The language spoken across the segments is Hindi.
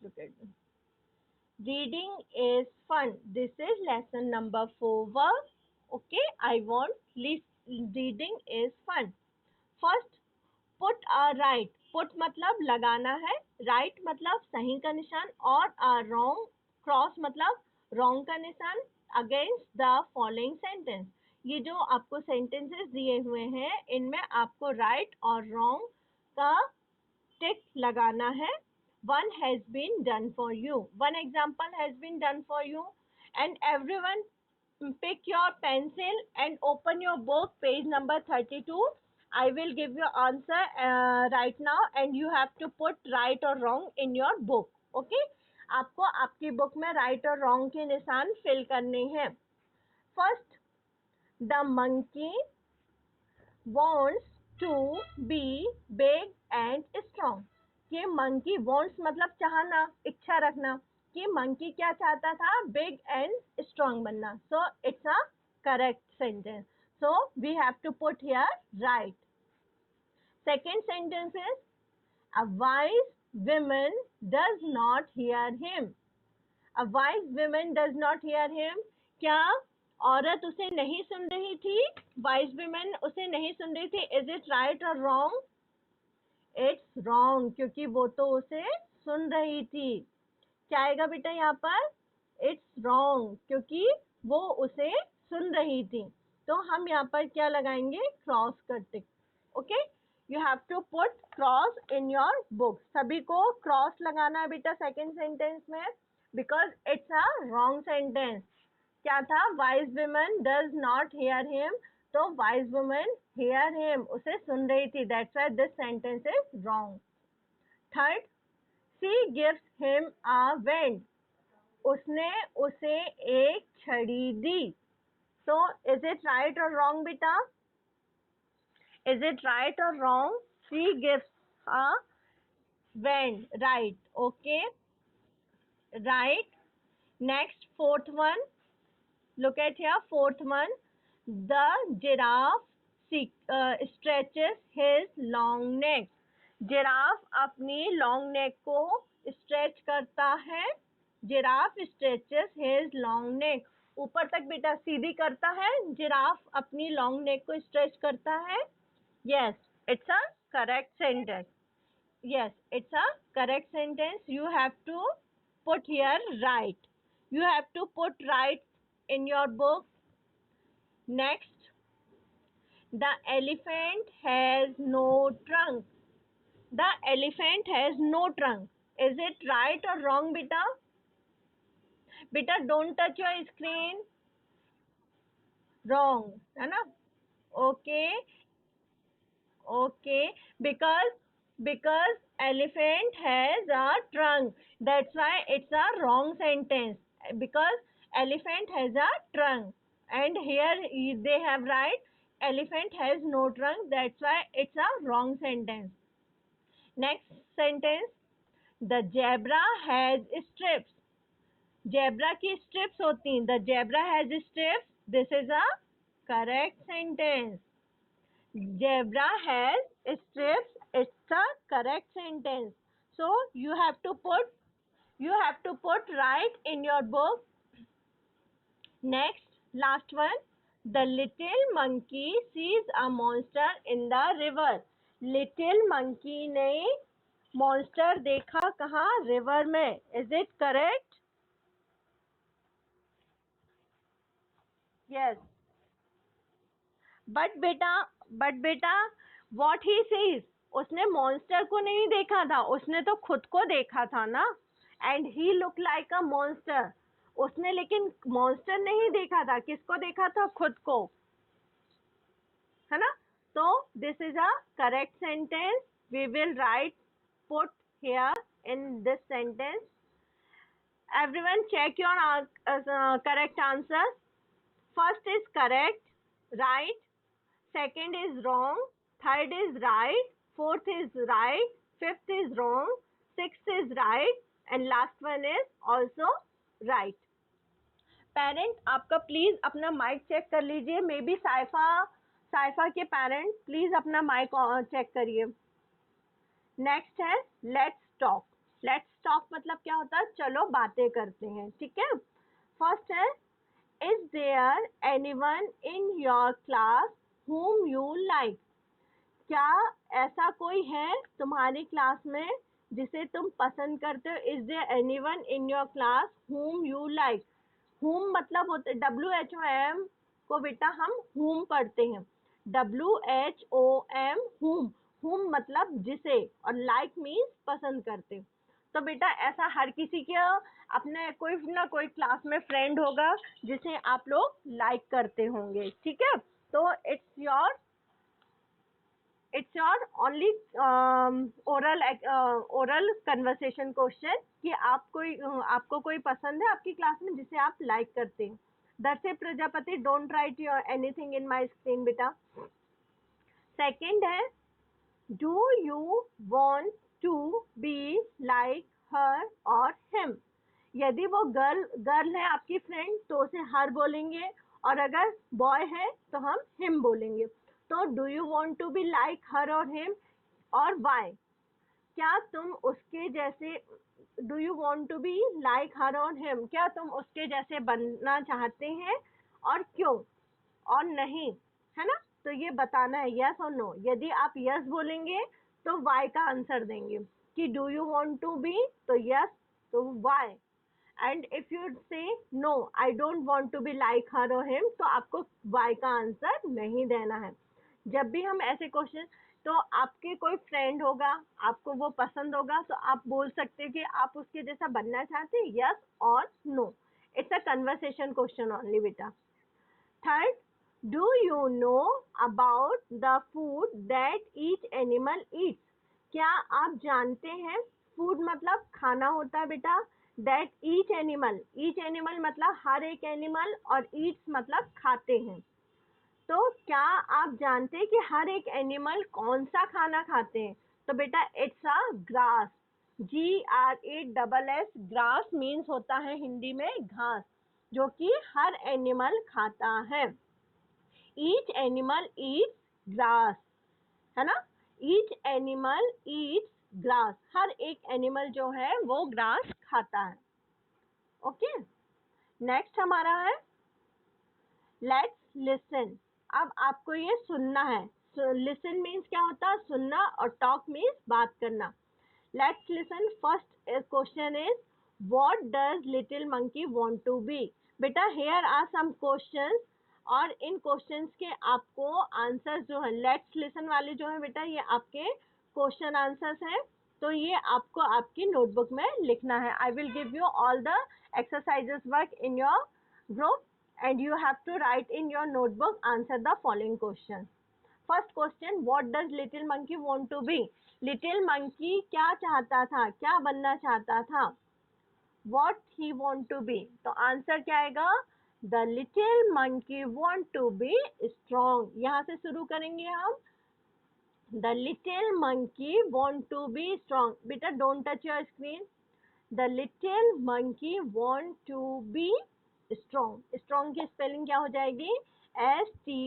look at this. Reading is fun. This is lesson number 4 verb. Okay, I want reading is fun. First, put a right. Put मतलब लगाना है, right मतलब सही का निशान, और a wrong, cross मतलब wrong का निशान against the following sentence. ये जो आपको sentences दिए हुए हैं, इनमें आपको right और wrong का टिक लगाना है. One has been done for you. One example has been done for you. And everyone pick your pencil and open your book, page number 32. I will give you answer right now and you have to put right or wrong in your book. Okay? आपको आपकी बुक में right और wrong के निशान fill करने हैं. First, the monkey wants to be big and strong. ये monkey wants मतलब चाहना, इच्छा रखना, कि monkey क्या चाहता था? Big and strong बनना. So it's a correct sentence. So we have to put here right. Second sentence is, a wise woman does not hear him. A wise woman does not hear him. क्या औरत उसे नहीं सुन रही थी? Wise woman उसे नहीं सुन रही थी. Is it right or wrong? It's wrong, क्योंकि वो तो उसे सुन रही थी. क्या आएगा बेटा यहाँ पर? It's wrong, क्योंकि वो उसे सुन रही थी. तो हम यहाँ पर क्या लगाएंगे? क्रॉस कर tick. Okay, you have to put cross in your book. सभी को क्रॉस लगाना है बेटा सेकेंड सेंटेंस में, because it's a wrong sentence. क्या था? Wise woman does not hear him. तो वाइज वुमन हियर हिम, उसे सुन रही थी. That's why this sentence is wrong. Third, she gives him a wand. उसने उसे एक छड़ी दी. So is it right or wrong बेटा? Is it right or wrong? She gives a wand. Right. Okay. Right. Next, fourth one. Look at here. Fourth one. The giraffe stretches his long neck. Giraffe अपनी लॉन्ग नेक को स्ट्रेच करता है. Giraffe stretches his long neck. ऊपर तक बेटा सीधी करता है. जिराफ अपनी लॉन्ग नेक को स्ट्रेच करता है. Yes, it's a correct sentence. Yes, it's a correct sentence. You have to put here right. You have to put right in your book. Next, the elephant has no trunk. The elephant has no trunk. Is it right or wrong, beta? Beta, don't touch your screen. Wrong, है ना? Okay, okay. Because elephant has a trunk. That's why it's a wrong sentence. Because elephant has a trunk, and here they have right. Elephant has no trunk. That's why it's a wrong sentence. Next sentence. The zebra has strips. Zebra की strips होती हैं. The zebra has strips. This is a correct sentence. Zebra has strips. It's a correct sentence. So you have to put right in your book. Next, last one. The little monkey sees a monster in the river. Little monkey ने monster देखा कहाँ? River में. Is it correct? Yes. But बेटा व्हाट ही सीज, उसने मॉन्स्टर को नहीं देखा था, उसने तो खुद को देखा था ना. And he look like a monster. उसने लेकिन मॉन्स्टर नहीं देखा था. किसको देखा था? खुद को, है ना? तो this is a correct sentence. We will write put here in this sentence. Everyone check your correct answer. First is correct, right. Second is wrong. Third is right. Fourth is right. Fifth is wrong. Sixth is right. And last one is also right. Parent आपका प्लीज अपना माइक चेक कर लीजिए. मे बी साइफा के पेरेंट प्लीज अपना माइक चेक करिए. नेक्स्ट है लेट्स टॉक. लेट्स टॉक मतलब क्या होता है, चलो बातें करते हैं, ठीक है। फर्स्ट है, is there anyone in your class whom you like? क्या ऐसा कोई है तुम्हारी क्लास में जिसे तुम पसंद करते हो? Is there anyone in your class whom you like? whom मतलब होते WHOM को बेटा हम whom पढ़ते हैं, WHOM whom, whom मतलब जिसे, और like means पसंद करते। तो बेटा ऐसा हर किसी के अपने कोई ना कोई क्लास में फ्रेंड होगा जिसे आप लोग लाइक करते होंगे, ठीक है। तो it's your only oral conversation question कि आपको कोई पसंद है आपकी क्लास में जिसे आप लाइक करते हैं। Darshe Prajapati, don't write your anything in my screen बेटा। सेकंड है, do you want to be like her और हिम? यदि वो गर्ल है आपकी फ्रेंड तो उसे हर बोलेंगे, और अगर बॉय है तो हम हिम बोलेंगे। तो do you want to be like her और हिम, और वाई? क्या तुम उसके जैसे, do you want to be like her और हिम, क्या तुम उसके जैसे बनना चाहते हैं, और क्यों, और नहीं, है ना। तो ये बताना है यस और नो। यदि आप यस बोलेंगे तो वाई का आंसर देंगे कि do you want to be, तो यस, तो why. And if you say no I don't want to be like her और हिम, तो आपको वाई का आंसर नहीं देना है। जब भी हम ऐसे क्वेश्चन, तो आपके कोई फ्रेंड होगा, आपको वो पसंद होगा, तो आप बोल सकते हैं कि आप उसके जैसा बनना चाहते हैं, यस और no. It's a conversation question only बेटा। Third, do you know about the food that each animal eats? क्या आप जानते हैं, फूड मतलब खाना होता है बेटा, दैट ईच एनिमल मतलब हर एक एनिमल, और ईट्स मतलब खाते हैं। तो क्या आप जानते हैं कि हर एक एनिमल कौन सा खाना खाते हैं? तो बेटा it's a grass, GRASS, grass means होता है हिंदी में घास, जो कि हर एनिमल खाता है। ईच एनिमल ईट्स ग्रास, है ना, ईच एनिमल ईट्स ग्रास, हर एक एनिमल जो है वो ग्रास खाता है। ओके, नेक्स्ट हमारा है लेट्स लिसन। अब आपको ये सुनना है। लिसन मीन्स क्या होता है, सुनना, और टॉक मीन्स बात करना। Let's listen. First question is, what does little monkey want to be? बेटा हियर आर सम क्वेश्चंस, और इन क्वेश्चंस के आपको आंसर जो है, लेट्स लिसन वाले जो है बेटा, ये आपके क्वेश्चन आंसर्स हैं। तो ये आपको आपकी नोटबुक में लिखना है। I will give you all the exercises work in your group and you have to write in your notebook, answer the following questions. First question, what does little monkey want to be? Little monkey क्या चाहता था, क्या बनना चाहता था? What he want to be? तो आंसर क्या आएगा? The little monkey want to be strong. यहाँ से शुरू करेंगे हम। The little monkey want to be strong. बेटा don't touch your screen. The little monkey want to be strong. Strong की स्पेलिंग क्या हो जाएगी? STRONG,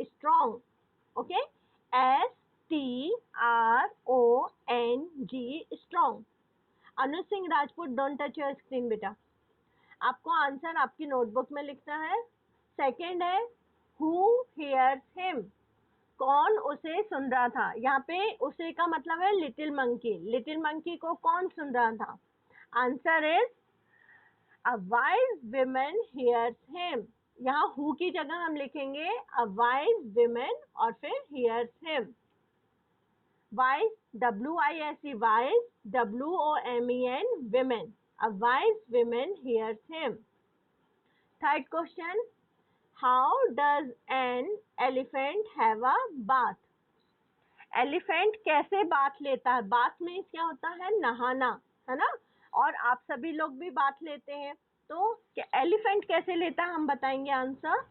strong. Okay, STRONG, strong. Anuj Singh Rajput, don't touch your screen बेटा। आपको आंसर आपकी नोटबुक में लिखना है। सेकेंड है, हु हियर्स हिम? कौन उसे सुन रहा था? यहाँ पे उसे का मतलब है लिटिल मंकी। लिटिल मंकी को कौन सुन रहा था? Answer is a wise women hears him. यहाँ हु की जगह हम लिखेंगे अ वाइज विमेन, और फिर hears him. Wise, WISE, wise, WOMEN, women. A wise women hears him. Third question, how does an elephant have a bath? Elephant कैसे बाथ लेता है? बाथ मीन्स क्या होता है? नहाना, है ना, और आप सभी लोग भी बाथ लेते हैं। तो एलिफेंट कैसे लेता है, हम बताएंगे answer.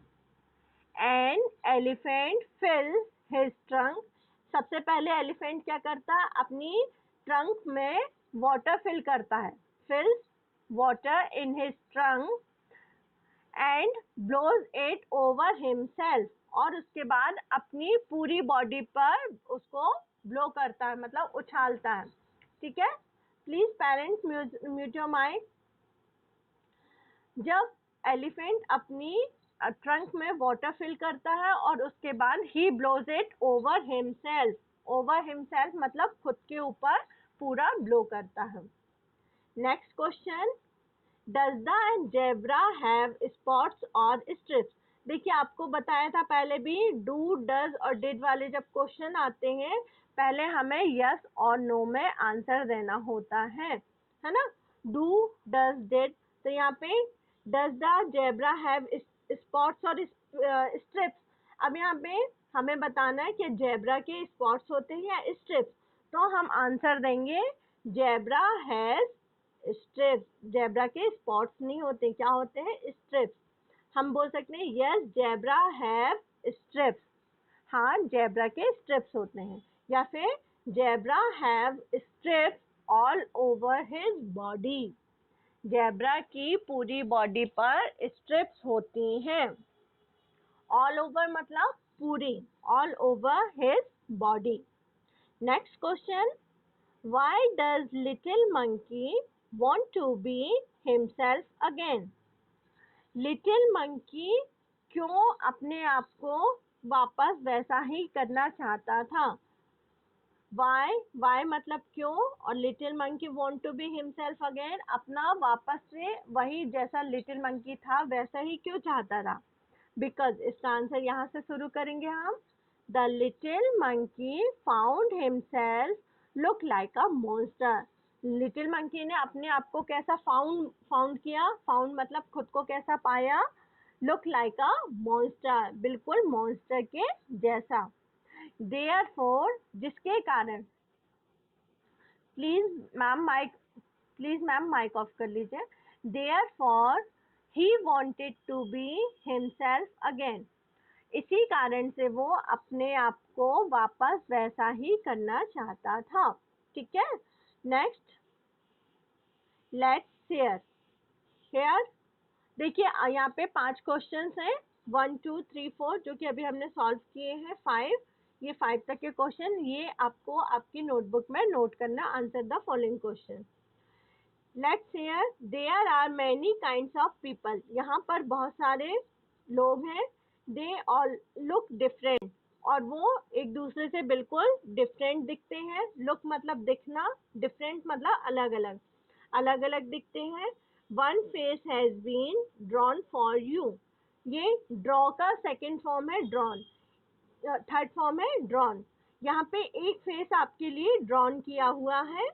An elephant fills his trunk. सबसे पहले एलिफेंट क्या करता है? अपनी ट्रंक में वाटर फिल करता है, fills water in his trunk and blows it over himself, और उसके बाद अपनी पूरी बॉडी पर उसको ब्लो करता है मतलब उछालता है, ठीक है। Please parents mute your mic. जब एलिफेंट अपनी ट्रंक में वाटर फिल करता है और उसके बाद ही blows it over himself, over himself मतलब खुद के ऊपर पूरा ब्लो करता है। Next question, does the zebra have spots और स्ट्रिप्स? देखिए आपको बताया था पहले भी, डू डज और डिड वाले जब क्वेश्चन आते हैं पहले हमें यस और नो में आंसर देना होता है ना। डू डज डिड, तो यहाँ पे does the zebra have spots और स्ट्रिप्स। अब यहाँ पे हमें बताना है कि जेब्रा के स्पॉट्स होते हैं या स्ट्रिप्स, तो हम आंसर देंगे जेब्रा हैज स्ट्रिप्स। जेब्रा के स्पॉट्स नहीं होते, क्या होते हैं? स्ट्रिप्स। हम बोल सकते हैं यस जेब्रा हैव स्ट्रिप्स, हाँ जेब्रा के स्ट्रिप्स होते हैं। या फिर zebra have strips all over his body, zebra की पूरी बॉडी पर स्ट्रिप्स होती हैं। ऑल ओवर मतलब पूरी, all over his body. Next question, why does little monkey want to be himself again? Little monkey क्यों अपने आप को वापस वैसा ही करना चाहता था? वाई मतलब क्यों, और little monkey want to be himself again, अपना वापस से वही जैसा लिटिल मंकी था वैसा ही क्यों चाहता था? बिकॉज इसका आंसर यहाँ से शुरू करेंगे हम। The little monkey found himself look like a monster. Little monkey ने अपने आप को कैसा फाउंड किया? फाउंड मतलब खुद को कैसा पाया? लुक लाइक अ मॉन्स्टर, बिल्कुल मॉन्स्टर के जैसा। देयरफॉर जिसके कारण, please ma'am mic, please ma'am mic off कर लीजिए। Therefore he wanted to be himself again, इसी कारण से वो अपने आप को वापस वैसा ही करना चाहता था, ठीक है। Next, let's share. हेयर, देखिए यहाँ पे 5 क्वेश्चन हैं, 1 2 3 4 जो कि अभी हमने सॉल्व किए हैं, 5, ये 5 तक के क्वेश्चन, ये आपको आपकी नोटबुक में नोट करना। Answer the following question. Let's hear, there are many kinds of people, यहाँ पर बहुत सारे लोग हैं। दे ऑल लुक डिफरेंट, और वो एक दूसरे से बिल्कुल डिफरेंट दिखते हैं। लुक मतलब दिखना, डिफरेंट मतलब अलग अलग, अलग अलग दिखते हैं। One face has been drawn for you, ये ड्रॉ का सेकेंड फॉर्म है ड्रॉन, थर्ड फॉर्म है ड्रॉन। यहाँ पे एक फेस आपके लिए ड्रॉन किया हुआ है।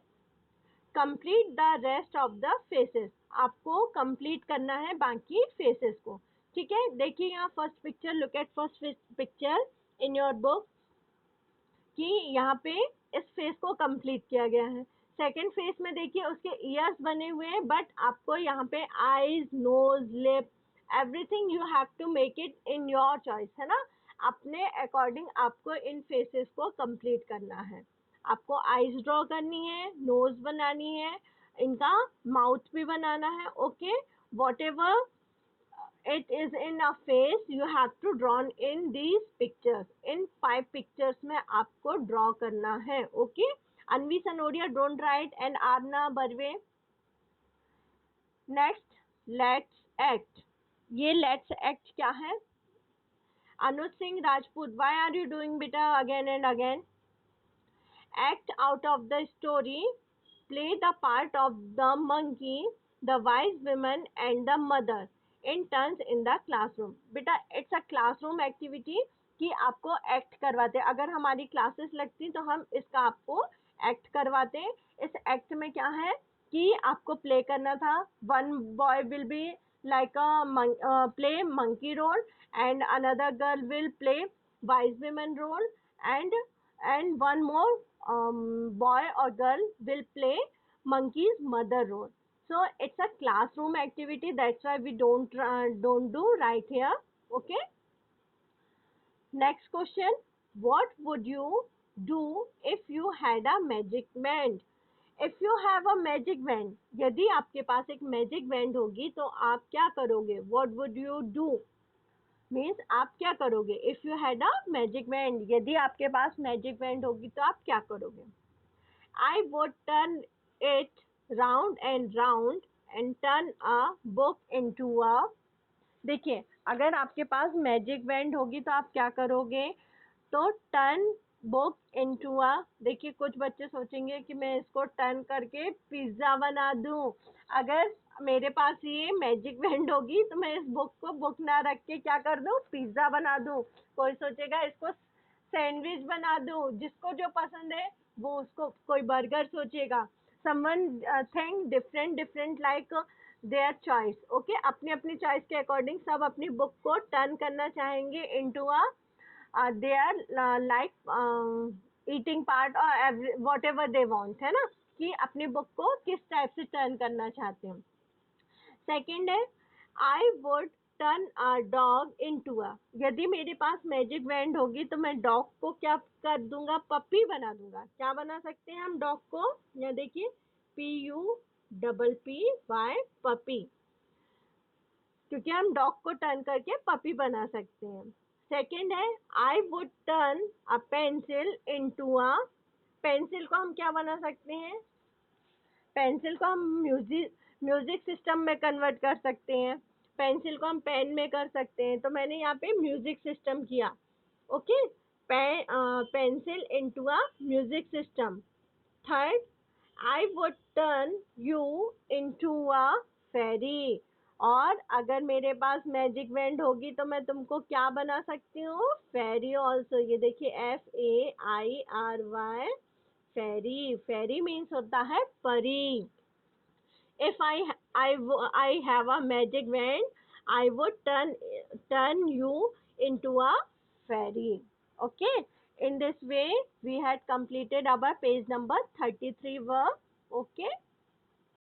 Complete the rest of the faces, आपको कंप्लीट करना है बाकी फेसेस को, ठीक है। देखिए यहाँ first picture, look at first picture in your book, कि यहाँ पे इस फेस को कंप्लीट किया गया है। सेकेंड फेस में देखिए उसके ईयर्स बने हुए हैं, बट आपको यहाँ पे eyes, nose, lip, everything you have to make it in your choice, है ना। अपने अकॉर्डिंग आपको इन फेसेस को कंप्लीट करना है। आपको आईज ड्रॉ करनी है, नोज बनानी है, इनका माउथ भी बनाना है, okay. What ever it is in a face you have to draw in these pictures, in 5 pictures में आपको draw करना है, okay। Anvi Sanodia don't write and Aarna Barve. next, let's act, ये let's act क्या है? Anuj Singh Rajput, why are you doing बेटा again and again? Act out of the story, play the part of the monkey, the wise woman and the mother in turns in the classroom। बेटा इट्स अ क्लासरूम एक्टिविटी, कि आपको एक्ट करवाते हैं। अगर हमारी क्लासेस लगती तो हम इसका आपको एक्ट करवाते हैं। इस एक्ट में क्या है कि आपको प्ले करना था। One boy will be like a play monkey role, and another girl will play wise woman role, and one more boy or girl will play monkey's mother role. So it's a classroom activity, that's why we don't do right here, okay। Next question, what would you do if you had a magic wand? If you have a magic wand, यदि आपके पास एक मैजिक वैंड होगी तो आप क्या करोगे? What would you do? Means आप क्या करोगे? If you had a magic band, यदि आपके पास मैजिक बैंड होगी तो आप क्या करोगे? आई would turn it round and round and turn a book into a, देखिए अगर आपके पास मैजिक बैंड होगी तो आप क्या करोगे? तो टर्न बुक इनटू अ, देखिए कुछ बच्चे सोचेंगे कि मैं इसको टर्न करके पिज्जा बना दूं। अगर मेरे पास ये मैजिक बैंड होगी तो मैं इस बुक को बुक ना रख के क्या कर दूं? पिज्जा बना दूं। कोई सोचेगा इसको सैंडविच बना दूं, जिसको जो पसंद है वो उसको, कोई बर्गर सोचेगा। Someone think different different like their choice, okay, अपनी अपनी चॉइस के अकॉर्डिंग सब अपनी बुक को टर्न करना चाहेंगे into a, they are like eating part or whatever they want, है ना, कि अपनी बुक को किस टाइप से टर्न करना चाहते हैं। सेकंड है आई would turn a dog into a, यदि मेरे पास मैजिक बैंड होगी तो मैं डॉग को क्या कर दूंगा? पपी बना दूंगा। क्या बना सकते हैं हम डॉग को? या देखिए PUPPY, पपी, क्योंकि हम डॉग को टर्न करके पपी बना सकते हैं। सेकंड है आई would turn a pencil into a, pencil को हम क्या बना सकते हैं? पेंसिल को हम म्यूजिक म्यूजिक सिस्टम में कन्वर्ट कर सकते हैं, पेंसिल को हम पेन में कर सकते हैं, तो मैंने यहाँ पे म्यूजिक सिस्टम किया। Okay, pencil into a music system. Third, I would turn you into a fairy, और अगर मेरे पास मैजिक बैंड होगी तो मैं तुमको क्या बना सकती हूँ? फेरी ऑल्सो। ये देखिए FAIRY, फेरी, फेरी मीन्स होता है परी। If I have a magic wand, I would turn you into a fairy. Okay. In this way, we had completed our page number 33 verb. Okay.